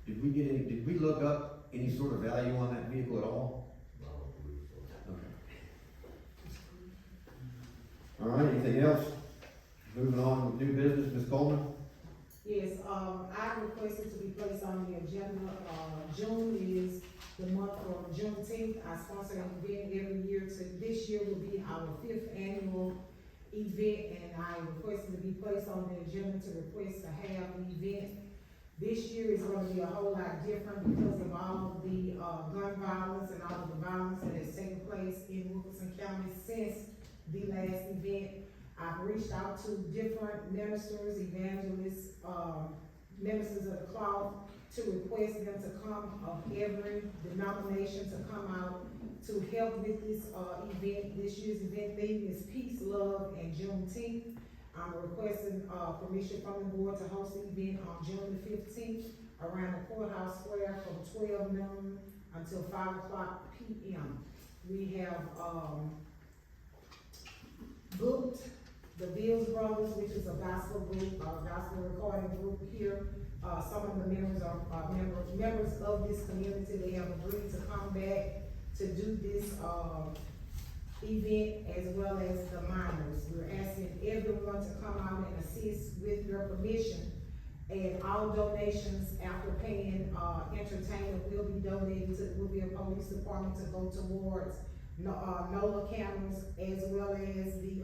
Did we look up any sort of value on that vehicle at all? I don't believe so. Okay. All right, anything else? Moving on with new business, Ms. Coleman? Yes, I requested to be placed on the agenda. June is the month of Juneteenth. I sponsor an event every year. This year will be our 5th annual event, and I requested to be placed on the agenda to request to have the event. This year is going to be a whole lot different because of all the gun violence and all of the violence that has taken place in Wilkinson County since the last event. I've reached out to different ministers, evangelists, ministers of the cloth to request them to come of every denomination to come out to help with this event. This year's event theme is Peace, Love, and Juneteenth. I'm requesting permission from the board to host the event on June the 15th around the courthouse square from 12 noon until 5 o'clock p.m. We have booked the Bills Brothers, which is a gospel group, gospel recording group here. Some of the members are members of this community. They have agreed to come back to do this event as well as the minors. We're asking everyone to come out and assist with your permission. And all donations after paying entertainment will be donated to the Woodville Police Department to go towards NOLA cameras, as well as the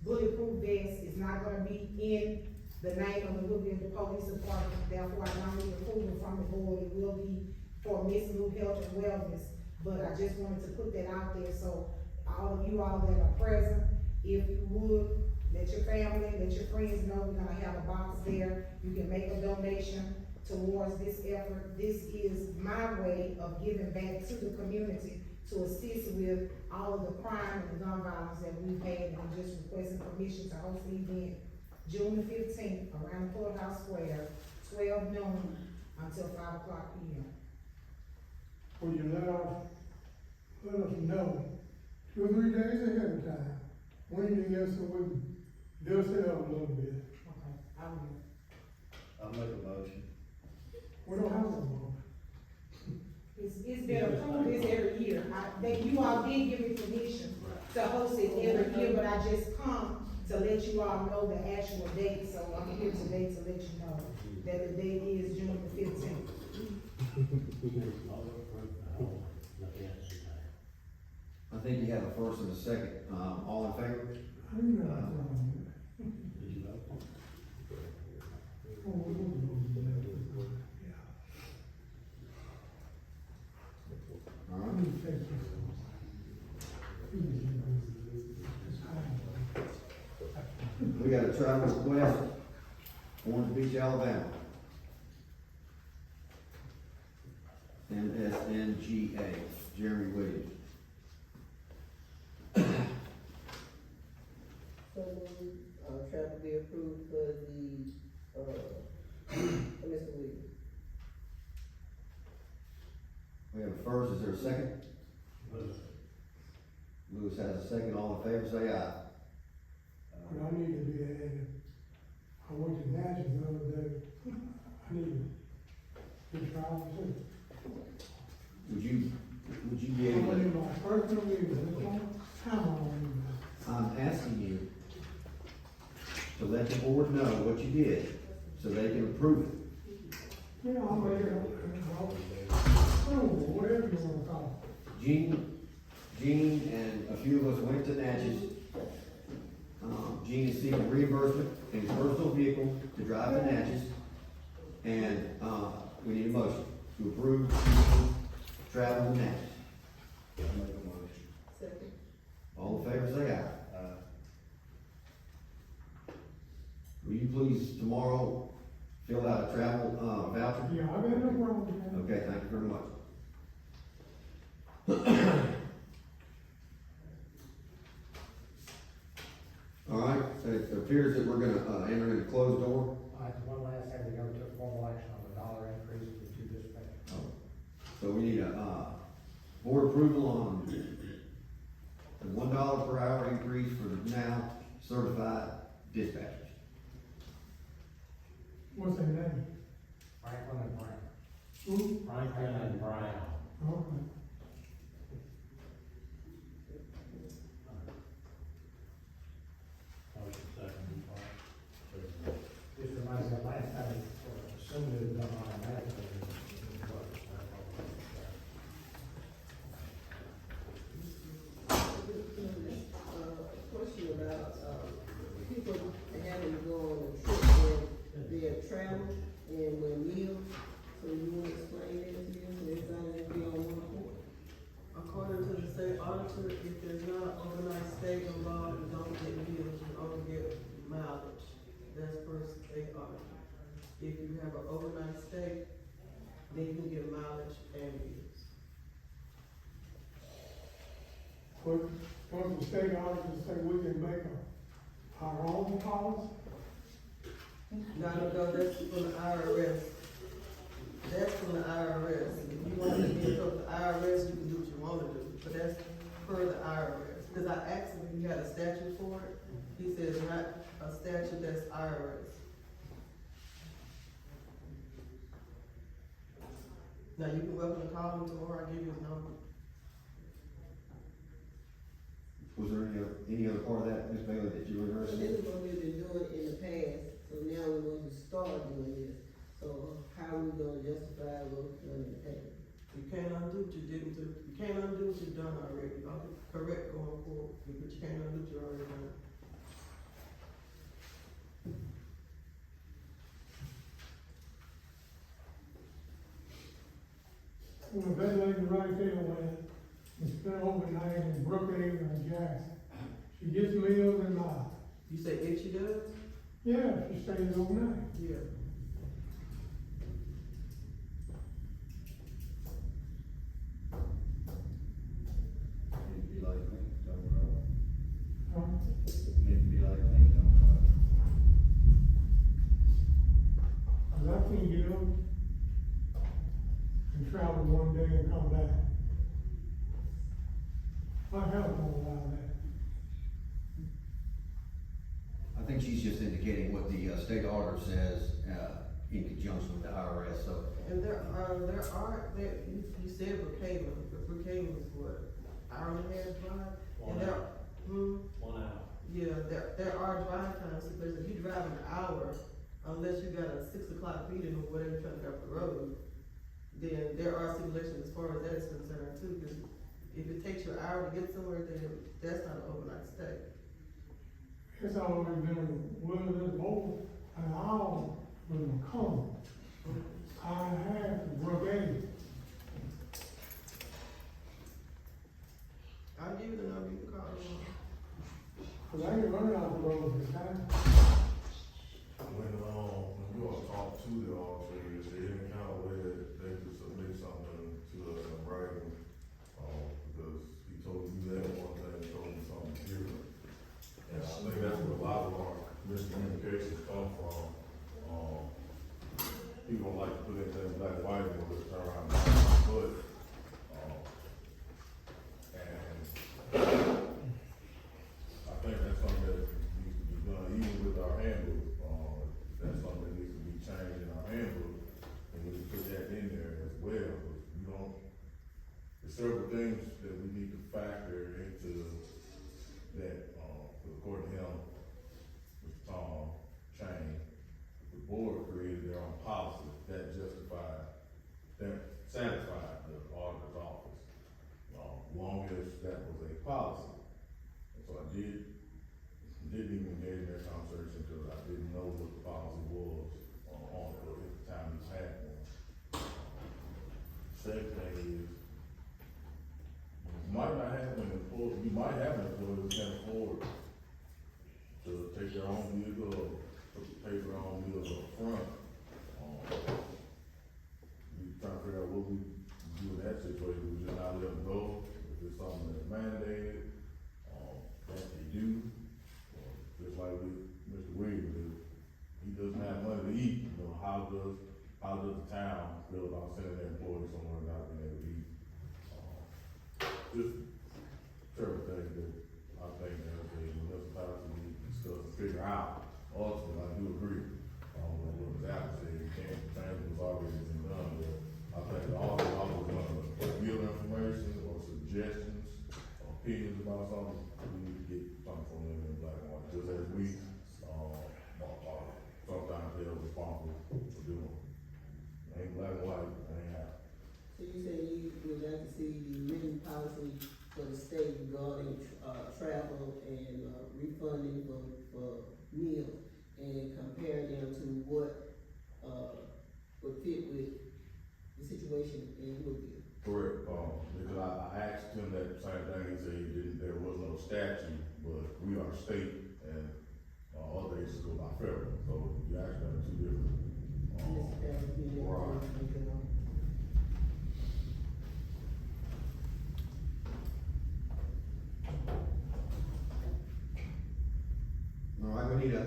bulletproof vest is not gonna be in the name of the Woodville Police Department. Therefore, I don't need approval from the board. It will be for Miss New Health and Wellness. But I just wanted to put that out there, so all of you all that are present, if you would, let your family, let your friends know we're gonna have a box there. You can make a donation towards this effort. This is my way of giving back to the community to assist with all of the crime and the gun violence that we've had. And I'm just requesting permission to host the event June the 15th around the courthouse square, 12 noon until 5 o'clock p.m. Would you let us know 2 or 3 days ahead of time, when it is, so we can dust it up a little bit? Okay, I will. I'll make a motion. We don't have a vote. It's been approved this every year. You all did give me permission to host it every year, but I just come to let you all know the actual date, so I'm here today to let you know that the date is June the 15th. I think you have a first and a second, all in favor? got a travel request, Orange Beach, Alabama. MSNGA, Jeremy Williams. So, travel be approved for the, Mr. Williams. We have a first, is there a second? Lewis has a second, all in favor, say aye. But I need to be added. I went to Natchez the other day. I need to be traveling too. Would you be I able went to, in my personal meeting, this one, time on I'm asking you to let the board know what you did, so they can approve it. you know, I'm ready, whatever you wanna call Gene and a few of us went to Natchez. Gene is seeking reimbursement in his personal vehicle to drive to Natchez. And, we need a motion to approve travel to Natchez. Make a motion. Second. All in favor, say aye. Will you please tomorrow fill out a travel, voucher? it. Yeah, I got no problem with that. Okay, thank you very much. All right, so it appears that we're gonna, enter into closed door. One last thing, we never took formal action on the dollar increase for the two dispatchers. So we need a, board approval on the $1 per hour increase for the now certified dispatchers. What's their name? Franklin and Brown. Who? Franklin and Brown. Okay. Just reminds me, last time, assumed it was done automatically. Question about, people having to go on a trip where they have traveled and with meals. So you want to explain that to you, so everybody will be on one accord? According to the state auditor, if there's not an overnight stay involved, you don't get meals, you only get mileage. That's per state auditor. If you have an overnight stay, then you can get mileage and meals. But, don't the state auditor say we can make our own policy? No, that's from the IRS. That's from the IRS. If you want to get up the IRS, you can do what you want to do, but that's per the IRS. Because I asked him if he had a statute for it. He says not a statute, that's IRS. Now, you can welcome to call him tomorrow, I'll give you his number. Was there any other part of that, Ms. Bailey, that you were So interested this in? is what we've been doing in the past, so now we want to start doing this. So how are we gonna justify what we've done in the past? You can't undo what you didn't do. You can't undo what you've done already. You can correct going forward, but you can't undo what you already done. Well, that lady right there went and spent overnight in Brookhaven and Jackson. She gets meals and miles. You say if she does? Yeah, she stays overnight. Yeah. Need to be like me, don't drive. Huh? Need to be like me, don't drive. Cause I can't get up and travel one day and come back. My health won't allow that. I think she's just indicating what the, state auditor says, in conjunction with the IRS, so. And you said Brookhaven, but Brookhaven is what, hour and a half drive? And there, 1 hour. Yeah, there are drive times, because if you drive an hour, unless you got a 6 o'clock meeting or whatever, trying to get off the road, then there are stipulations as far as that is concerned too, because if it takes you an hour to get somewhere, then that's not an overnight stay. It's always been, well, there's over an hour with a cone. Hour and a half to Brookhaven. I'll give you the number, you can call them. Cause I can run out the road this time. several things that we need to factor into that, according to him, Mr. Tom Chain, the board created their own policy that satisfied the auditor's office, long as that was a policy. And so I didn't even engage in that conversation because I didn't know what the policy was on it at the time we had one. Second thing is, you might not have an employee, you might have an employee who can afford to take their own vehicle, or pay for their own meals up front. We trying to figure out what we do in that situation. We just not let them go if it's something that's mandated, that they do. Just like with Mr. Williams, if he doesn't have money to eat, you know, how does the town feel about sending their employees somewhere not being able to eat? Just several things that I think that as a municipality we need to discuss and figure out. Ultimately, I do agree, with what Ms. Allen said, you can't, change was already been done, but I think the author always want to give information or suggestions, or opinions about something, we need to get something from them in black and white, just as we, sometimes they're responsible for doing. Ain't black and white, ain't happen. So you say you would like to see the written policy for the state regarding, travel and, refunding for meals, and compare them to what, would fit with the situation in Woodville? Correct, because I asked him that same thing, he said there was no statute, but we are state, and, other agencies go by federal, so you actually have two different, right. All right, we need a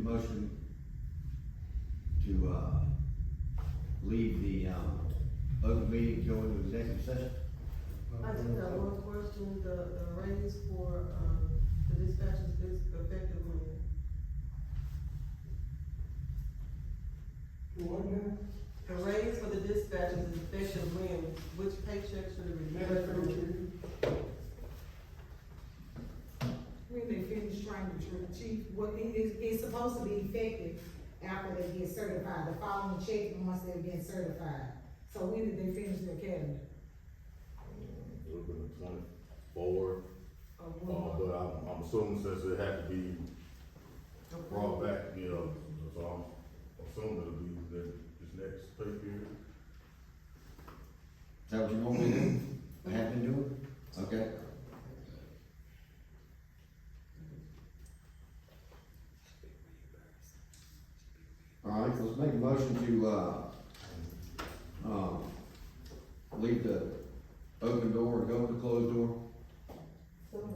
motion to, leave the, open meeting, go into executive session. I just got one question, the raise for, the dispatches is effective when? What now? The raise for the dispatches is effective when, which paycheck should it be? When they finish training, chief, it's supposed to be effective after they get certified, the following check once they've been certified. So when did they finish the academy? It would've been 24, but I'm assuming since it had to be brought back, you know, so I'm assuming it'll be this next pay period. Is that what you normally do? Have been doing? Okay. All right, let's make a motion to, leave the open door and go to the closed door. What's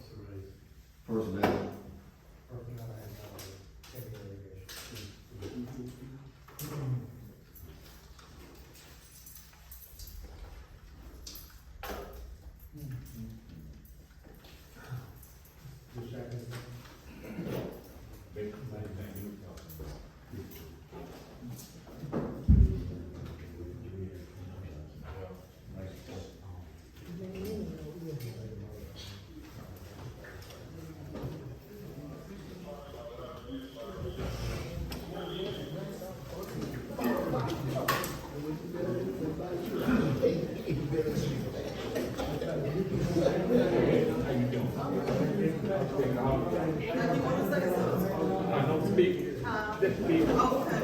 the raise? Personnel. Personnel and, temporary issue. Just checking. I don't speak. Oh, okay.